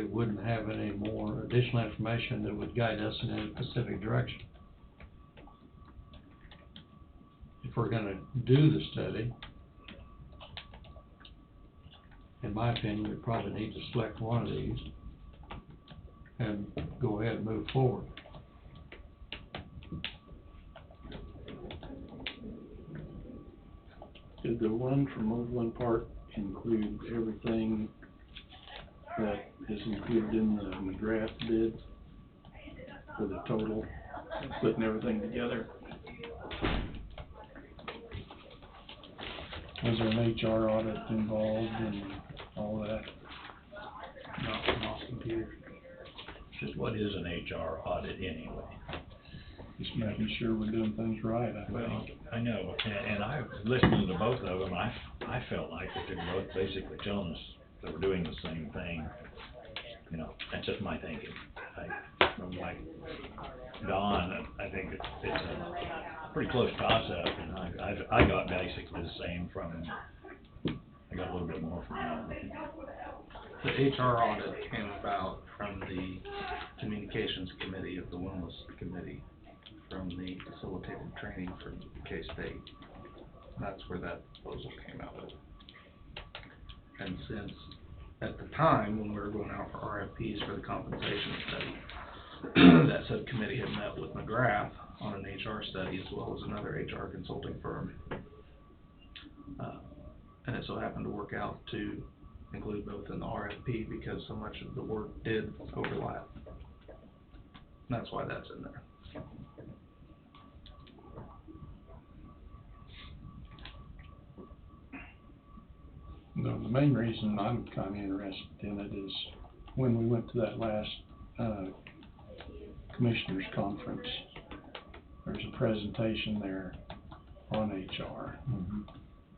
we wouldn't have any more additional information that would guide us in any specific direction. If we're gonna do the study, in my opinion, we probably need to select one of these and go ahead and move forward. Did the one from Overland Park include everything that is included in the McGrath bid for the total, putting everything together? Was there an HR audit involved and all that? Not from Austin Peters. Just what is an HR audit anyway? Just making sure we're doing things right, I Well, think. I know, and I listened to both of them, I felt like that they were both basically telling us that we're doing the same thing. You know, that's just my thinking. From like Don, I think it's a pretty close toss-up, and I got basically the same from, I got a little bit more from Don. The HR audit came about from the communications committee of the wellness committee, from the facilitated training from K-State. That's where that proposal came out of. And since, at the time, when we were going out for RFPs for the compensation study, that subcommittee had met with McGrath on an HR study as well as another HR consulting firm. And it so happened to work out to include both in the RFP because so much of the work did overlap. And that's why that's in there. No, the main reason I'm kind of interested in it is when we went to that last commissioners conference, there's a presentation there on HR. Mm-hmm.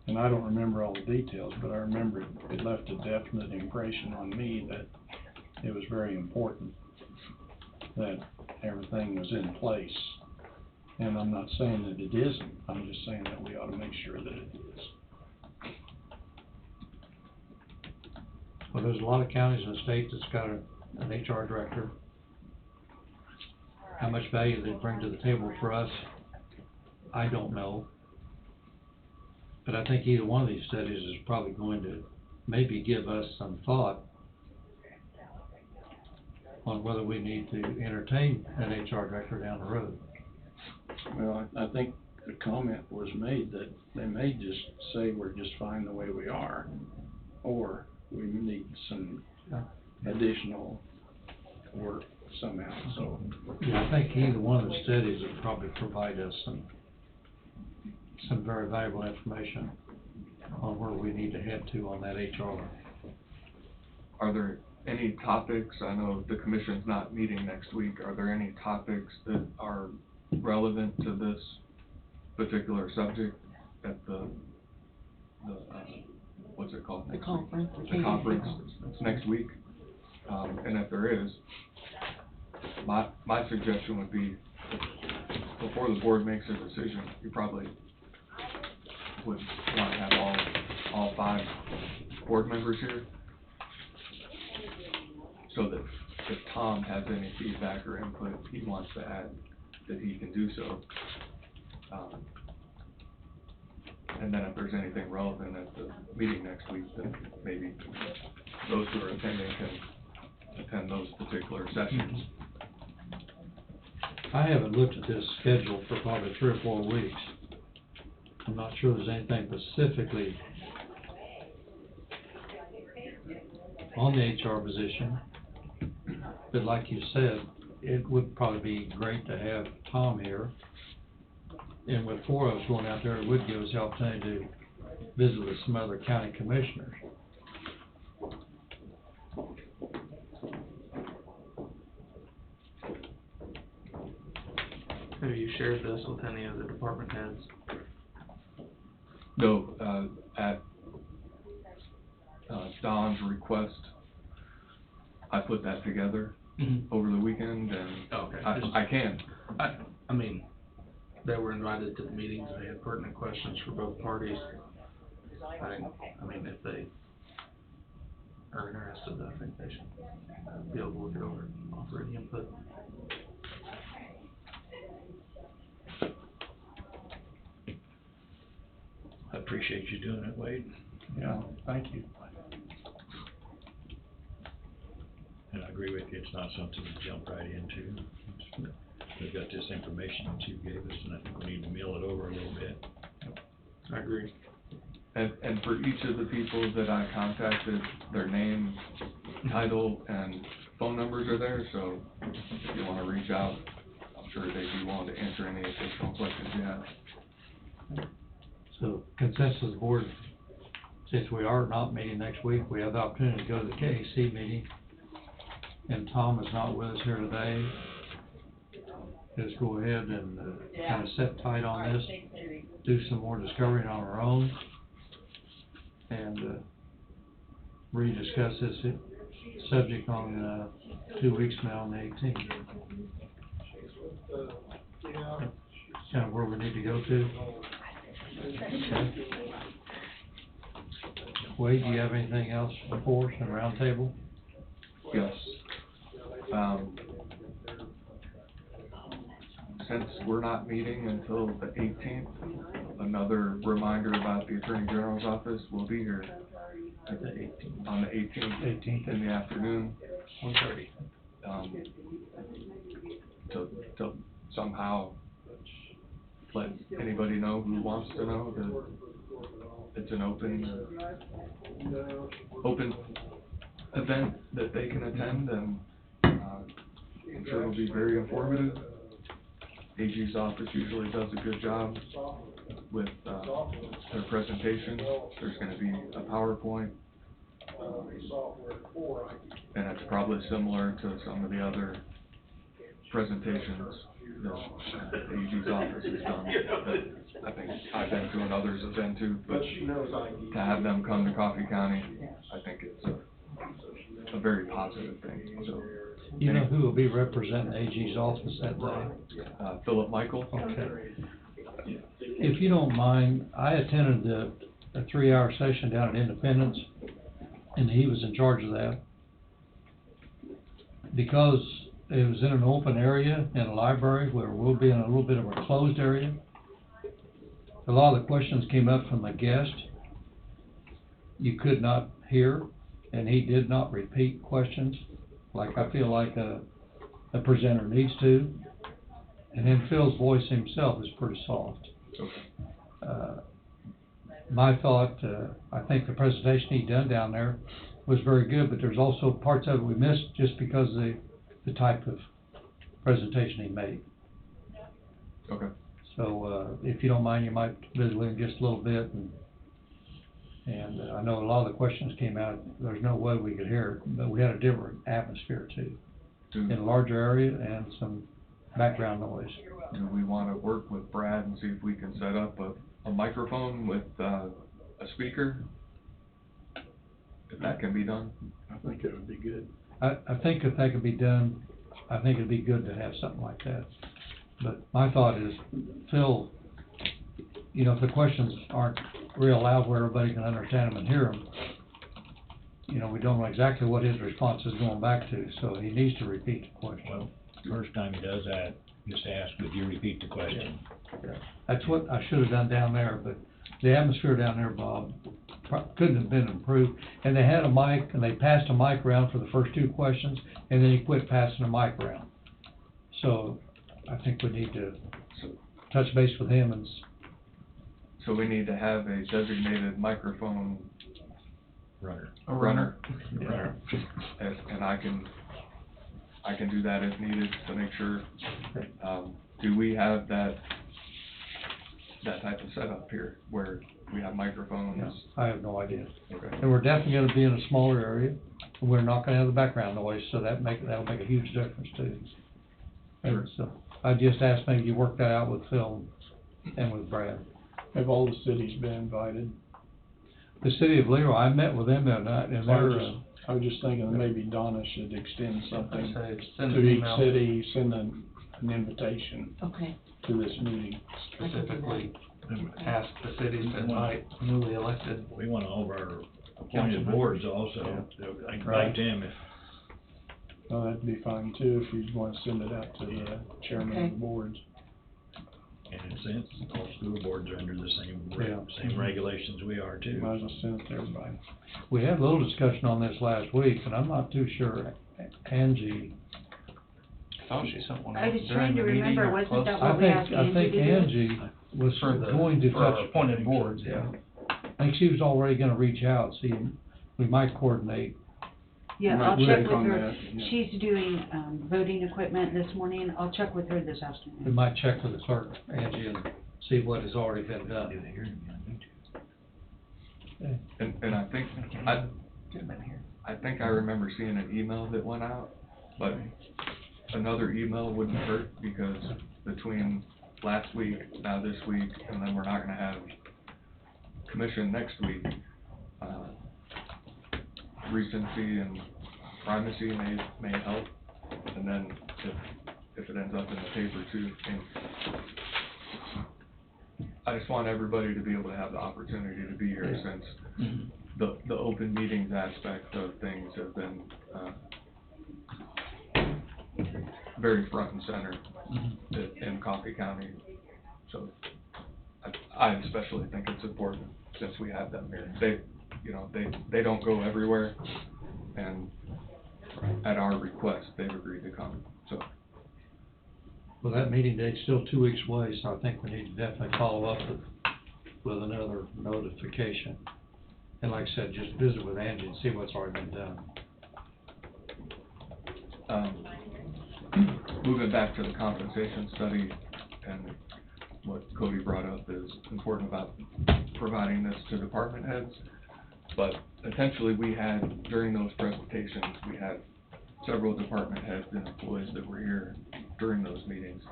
And I don't remember all the details, but I remember it left a definite impression on me that it was very important that everything was in place. And I'm not saying that it isn't, I'm just saying that we ought to make sure that it is. Well, there's a lot of counties in the state that's got an HR director. How much value they bring to the table for us, I don't know. But I think either one of these studies is probably going to maybe give us some thought on whether we need to entertain an HR director down the road. Well, I think the comment was made that they may just say we're just fine the way we are, or we need some additional work somehow, so. Yeah, I think either one of the studies would probably provide us some very valuable information on where we need to head to on that HR. Are there any topics, I know the commission's not meeting next week, are there any topics that are relevant to this particular subject at the what's it called? The conference. The conference, it's next week, and if there is, my suggestion would be, before the board makes a decision, you probably would want to have all 5 board members here, so that if Tom has any feedback or input he wants to add, that he can do so. And then if there's anything relevant at the meeting next week, then maybe those who are attending can attend those particular sessions. I haven't looked at this schedule for probably 3 or 4 weeks. I'm not sure there's anything specifically on the HR position, but like you said, it would probably be great to have Tom here. And with 4 of us going out there, it would give us the opportunity to visit with some other county commissioners. Have you shared this with any of the department heads? No, at Don's request, I put that together over the weekend, and Okay. I can. I mean, they were invited to the meetings, they had pertinent questions for both parties. I mean, if they are interested, I think they should be able to look it over and offer any input. I appreciate you doing it, Wade. Yeah, thank you. And I agree with you, it's not something to jump right into. We've got this information that you gave us, and I think we need to mill it over a little bit. I agree. And for each of the people that I contacted, their name, title, and phone numbers are there, so if you wanna reach out, I'm sure they'd be willing to answer any additional questions you have. So consensus board, since we are not meeting next week, we have the opportunity to go to the KAC meeting. And Tom is not with us here today. Just go ahead and, kind of set tight on this, do some more discovery on our own. And, rediscuss this subject on, 2 weeks from now on the 18th. Kind of where we need to go to. Okay. Wade, do you have anything else for us in roundtable? Yes. Since we're not meeting until the 18th, another reminder about the Attorney General's office will be here At the 18th. on the 18th in the afternoon. 1:30. To somehow let anybody know who wants to know that it's an open event that they can attend, and I'm sure it'll be very informative. AG's office usually does a good job with their presentation. There's gonna be a PowerPoint, and it's probably similar to some of the other presentations that AG's office has done, that I think I've been to and others have been to, but to have them come to Coffee County, I think it's a very positive thing, so. You know who will be representing AG's office that day? Philip Michael. Okay. If you don't mind, I attended a 3-hour session down at Independence, and he was in charge of that. Because it was in an open area in a library where we'll be in a little bit of a closed area, a lot of the questions came up from the guest you could not hear, and he did not repeat questions like I feel like a presenter needs to. And then Phil's voice himself is pretty soft. My thought, I think the presentation he done down there was very good, but there's also parts of it we missed just because of the type of presentation he made. Okay. So, if you don't mind, you might visit with him just a little bit, and I know a lot of the questions came out, there's no way we could hear it, but we had a different atmosphere too. In a larger area and some background noise. Do we wanna work with Brad and see if we can set up a microphone with, a speaker? If that can be done? I think it would be good. I think if that could be done, I think it'd be good to have something like that. But my thought is, Phil, you know, if the questions aren't real loud where everybody can understand them and hear them, you know, we don't know exactly what his response is going back to, so he needs to repeat the question. Well, first time he does that, just ask, would you repeat the question? Yeah. That's what I should have done down there, but the atmosphere down there, Bob, couldn't have been improved. And they had a mic, and they passed a mic around for the first 2 questions, and then he quit passing the mic around. So I think we need to touch base with him and So we need to have a designated microphone Runner. runner. Yeah. And I can do that if needed to make sure. Do we have that type of setup here where we have microphones? No, I have no idea. Okay. And we're definitely gonna be in a smaller area, and we're not gonna have the background noise, so that'll make a huge difference too. And so, I just asked maybe you work that out with Phil and with Brad. Have all the cities been invited? The city of Leroy, I met with them that night, and they're, I was just thinking that maybe Donna should extend something I'd say send to an each email. city, send an invitation Okay. to this meeting. Specifically ask the cities to invite newly elected. We went over appointed boards also, I can write them if, Well, that'd be fine too, if you'd wanna send it out to the chairman of Okay. the boards. and since all school boards are under the same, Yeah. same regulations we are too. Might as well send it to everybody. We had a little discussion on this last week, and I'm not too sure Angie, I thought she sent one I out was during trying to the meeting remember, or wasn't close. that I what we think, asked I Angie think to do? Angie was For the, going to for touch. appointed boards, yeah. I think she was already gonna reach out, see, we might coordinate. Yeah, Might I'll check check with on her. that, yeah. She's doing, voting equipment this morning. I'll check with her this We afternoon. might check with the clerk, Angie, and see what has already been Do done. the hearing, I need to. And I think, I think I remember seeing an email that went out, but another email wouldn't hurt, because between last week, now this week, and then we're not gonna have commission next week, recency and primacy may help, and then if it ends up in the paper too, and I just want everybody to be able to have the opportunity to be here, Yeah. since Mhm. the open meetings aspect of things have been, very front and center in Coffee County. So I especially think it's important, since we have them here. They don't go everywhere, and at our request, they've agreed to come, so. Well, that meeting date's still 2 weeks away, so I think we need to definitely follow up with another notification. And like I said, just visit with Angie and see what's already been done. Moving back to the compensation study, and what Cody brought up is important about providing this to department heads. But essentially, during those presentations, we had several department heads and employees that were here during those meetings.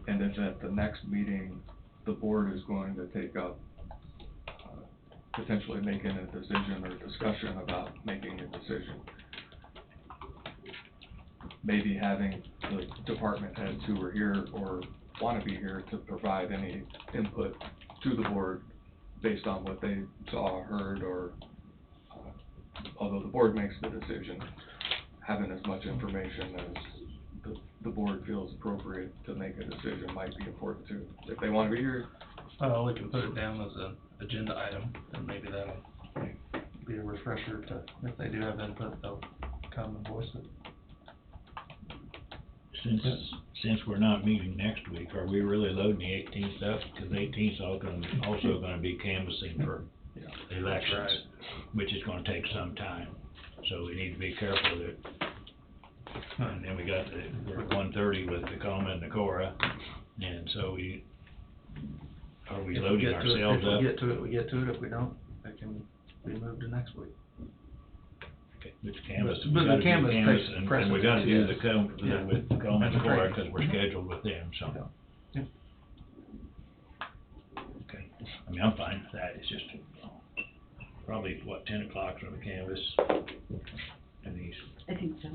And if at the next meeting, the board is going to take up, potentially making a decision or discussion about making a decision, maybe having the department heads who are here or want to be here to provide any input to the board based on what they saw, heard, or, although the board makes the decision, having as much information as the board feels appropriate to make a decision might be important too. If they want to be here, We can put it down as an agenda item, and maybe that'll be a refresher to, if they do have input, they'll come and voice it. Since we're not meeting next week, are we really loading the 18th up? Because 18th's also gonna be canvassing for elections, which is gonna take some time. So we need to be careful that, and then we're at 1:30 with the Tacoma and the Cora, and so are we If loading get to it- ourselves up? If we get to it, we get to it. If we don't, it can be moved to next week. Okay, which canvas, But we the gotta do canvas canvas, takes and we precedence, gotta do the yes. Yeah. with Tacoma and And the Cora, training. because we're scheduled with them, so. Yeah. Okay, I mean, I'm fine with that, it's just, probably, 10 o'clock for the canvas, and these, I think so.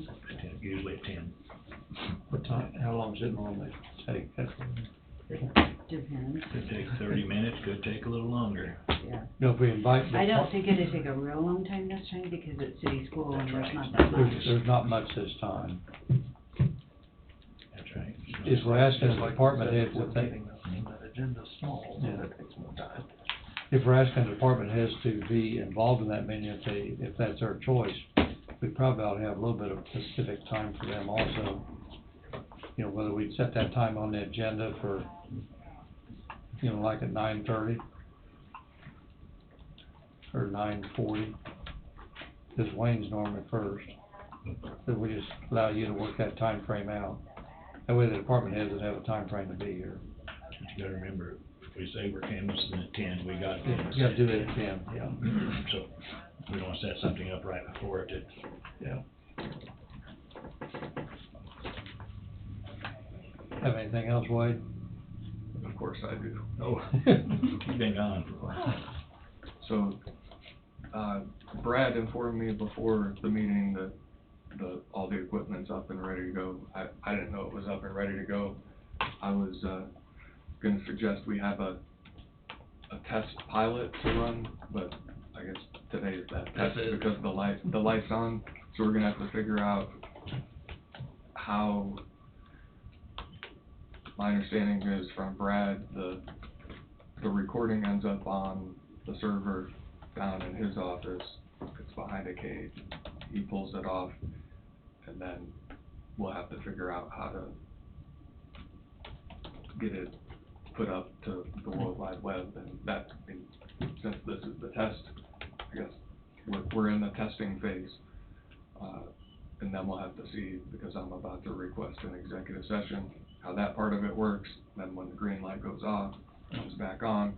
usually at 10. What time, how long does it normally take? Depends, Could take 30 minutes, could take a little longer. yeah. You know, if we invite. I don't think it'd take a real long time this time, because it's city school and That's there's right. not that much. There's not much this time. That's right. If we're asking Just the like department you said, heads with if they, meeting, that agenda's small, so Yeah. that takes more time. if we're asking the department heads to be involved in that meeting, if that's their choice, we probably ought to have a little bit of specific time for them also. You know, whether we'd set that time on the agenda for, you know, like at 9:30 or 9:40, because Wayne's normally first. So we just allow you to work that time frame out. That way the department heads would have a time frame to be here. But you gotta remember, if we say we're canvassing at 10, we got. You gotta do it at 10, yeah. So, we don't wanna set something up right before it, it's, Yeah. Have anything else, Wade? of course I do. oh, you've been gone for a while. So, Brad informed me before the meeting that all the equipment's up and ready to go. I didn't know it was up and ready to go. I was, gonna suggest we have a test pilot to run, but I guess today is that That's test it. because the light's on, so we're gonna have to figure out how, my understanding is from Brad, the recording ends up on the server down in his office. It's behind a cage. He pulls it off, and then we'll have to figure out how to get it put up to the World Wide Web, and that, and since this is the test, I guess, we're in the testing phase. And then we'll have to see, because I'm about to request an executive session, how that part of it works. Then when the green light goes off, comes back on,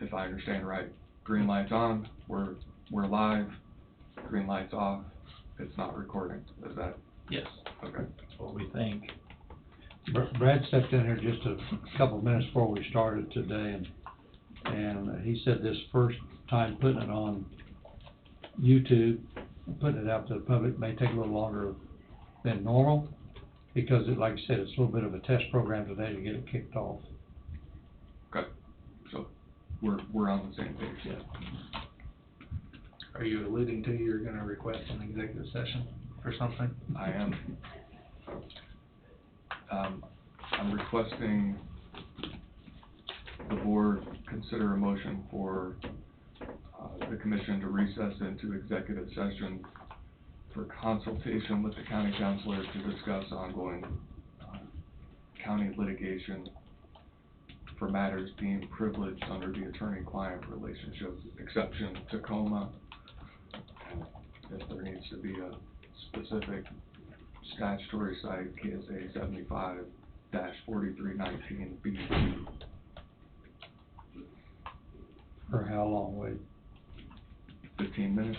if I understand right, green light's on, we're live, green light's off, it's not recording, is that, Yes. okay? That's what we think. Brad stepped in here just a couple of minutes before we started today, and he said this first time putting it on YouTube, putting it out to the public may take a little longer than normal, because it, like I said, it's a little bit of a test program today to get it kicked off. Okay, so we're on the same page. Yeah. Are you alluding to you're gonna request an executive session for something? I am. I'm requesting the board consider a motion for the commission to recess into executive session for consultation with the county counselor to discuss ongoing county litigation for matters deemed privileged under the attorney-client relationship exception, Tacoma. And if there needs to be a specific statutory site, KSA 75-4319B2. For how long, Wade? 15 minutes,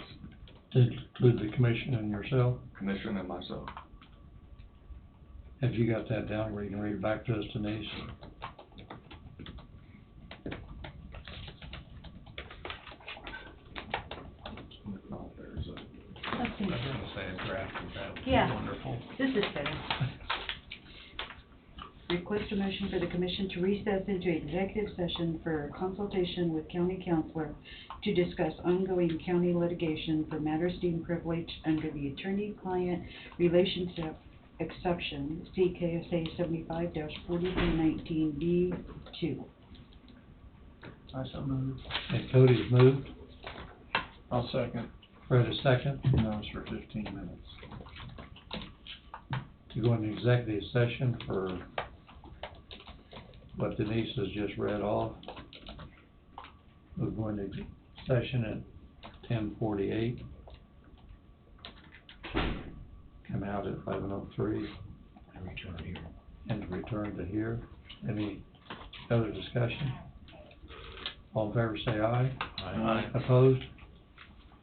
To include the commission and yourself? commission and myself. Have you got that down where you can read it back to us, Denise? If not, there's a, I was gonna say a draft of that would be Yeah. wonderful. This is better. Request a motion for the commission to recess into executive session for consultation with county counselor to discuss ongoing county litigation for matters deemed privileged under the attorney-client relationship exception, CKSA 75-4319B2. I so moved. And Cody's moved, I'll second, Fred is second, and that was for 15 minutes. to go into executive session for what Denise has just read off. We'll go into session at 10:48. Come out at 11:03 And return here. and return to here. Any other discussion? All in favor say aye. Aye. Opposed?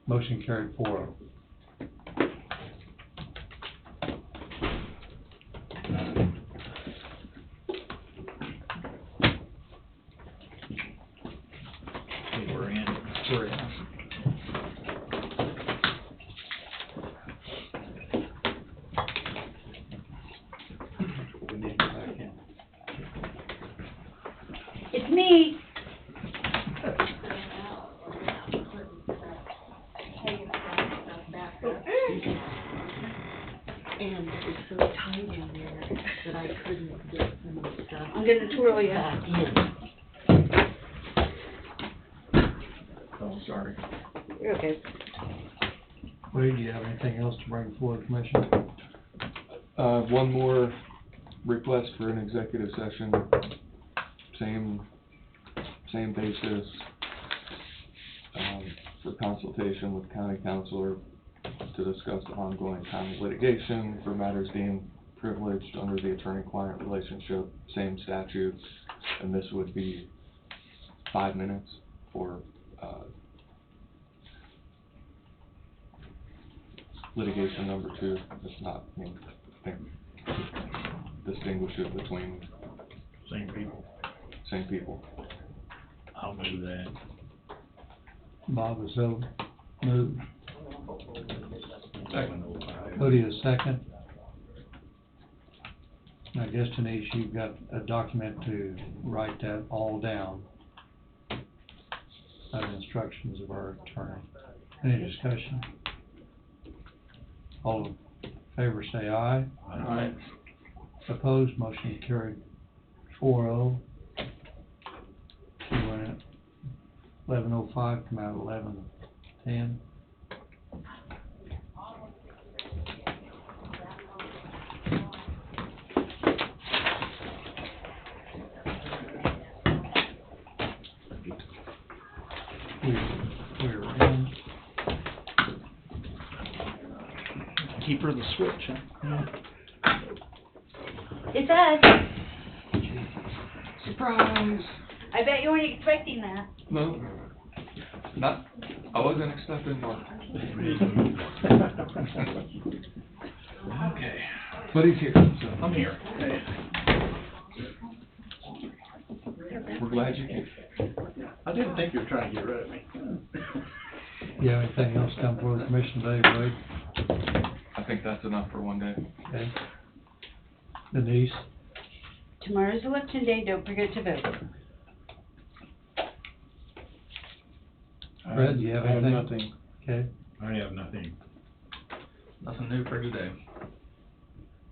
Motion carried 4-0. We're in. We're in. We need to go back in. It's me. And it's so tight in there that I couldn't get some of the stuff I'm gonna twirl you. back in. oh, sorry. You're okay. Wade, do you have anything else to bring before the commission? One more request for an executive session, same basis, for consultation with county counselor to discuss ongoing county litigation for matters deemed privileged under the attorney-client relationship, same statutes, and this would be 5 minutes for, litigation number 2. It's not, I mean, I think, distinguish it between Same people. same people. I'll move that. Bob is so moved. Second. Cody is second. I guess Denise, you've got a document to write that all down. by the instructions of our attorney. Any discussion? All in favor say aye. Aye. Opposed, motion carried 4-0. She went at 11:05, come out at 11:10. We're in. Keep her the switch, huh? It's us. Surprise! I bet you weren't expecting that. No, not, I wasn't expecting more. Okay, But he's here, so. I'm here. Okay. We're glad you came. I didn't think you were trying to get rid of me. You have anything else come for the commission today, Wade? I think that's enough for one day. Okay. Denise? Tomorrow's election day, don't forget to vote. Fred, do you have I have anything? nothing. Okay. I have nothing. Nothing new for today.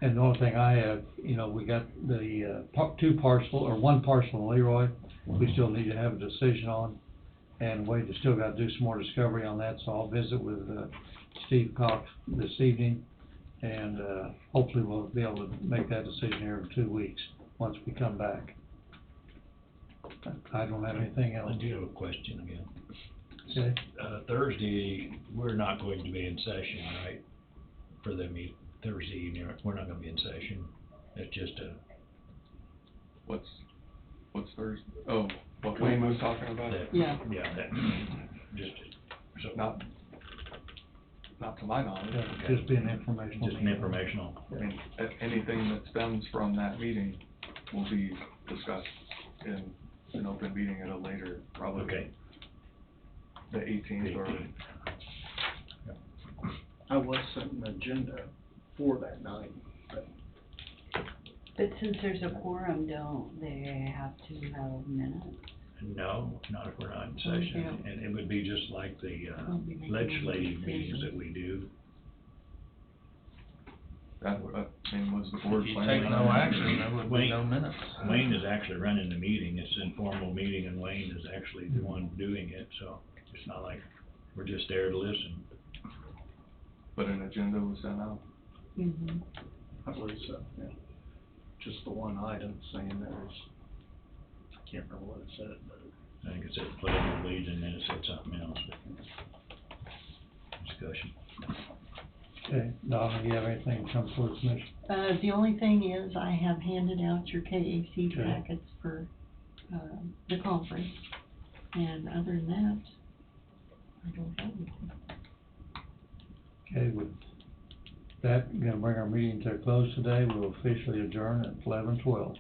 And the only thing I have, you know, we got the, one parcel in Leroy, we still need to have a decision on. And Wade has still got to do some more discovery on that, so I'll visit with, Steve Cox this evening. And, hopefully we'll be able to make that decision here in 2 weeks, once we come back. I don't have anything else. I do have a question again. Okay? Thursday, we're not going to be in session, right? For the meet, Thursday evening, we're not gonna be in session. It's just What's Thursday? Oh, what Wayne was talking about? that, Yeah. that, just, so, Not to my knowledge. Yeah, just be an informational. just an informational. I mean, anything that stems from that meeting will be discussed in an open meeting at a later, probably Okay. the 18th or. I was setting an agenda for that night, but But since there's a quorum, don't they have to have minutes? No, not if we're not in session, Okay. and it would be just like the Won't be making legislative any meetings decisions. that we do. That, I mean, was the board If you planning take on? no action, there would be Wayne. no minutes. Wayne is actually running the meeting, it's an informal meeting, and Wayne is actually the one doing it, so it's not like we're just there to listen. But an agenda was sent out. Mm-hmm. I believe so, yeah. Just the one item saying that was, I can't remember what it said, but I think it said pledge of allegiance, and then it said something else, but discussion. Okay, Donna, you have anything to come for the commission? The only thing is I have handed out your KAC Okay. packets for, the conference. And other than that, I don't have anything. Okay, with that, we're gonna bring our meeting to a close today. We'll officially adjourn at 11:12.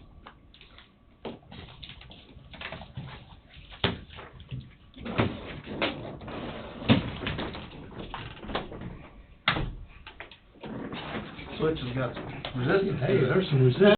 Switch has got resistance to it. Hey, there's some resistance.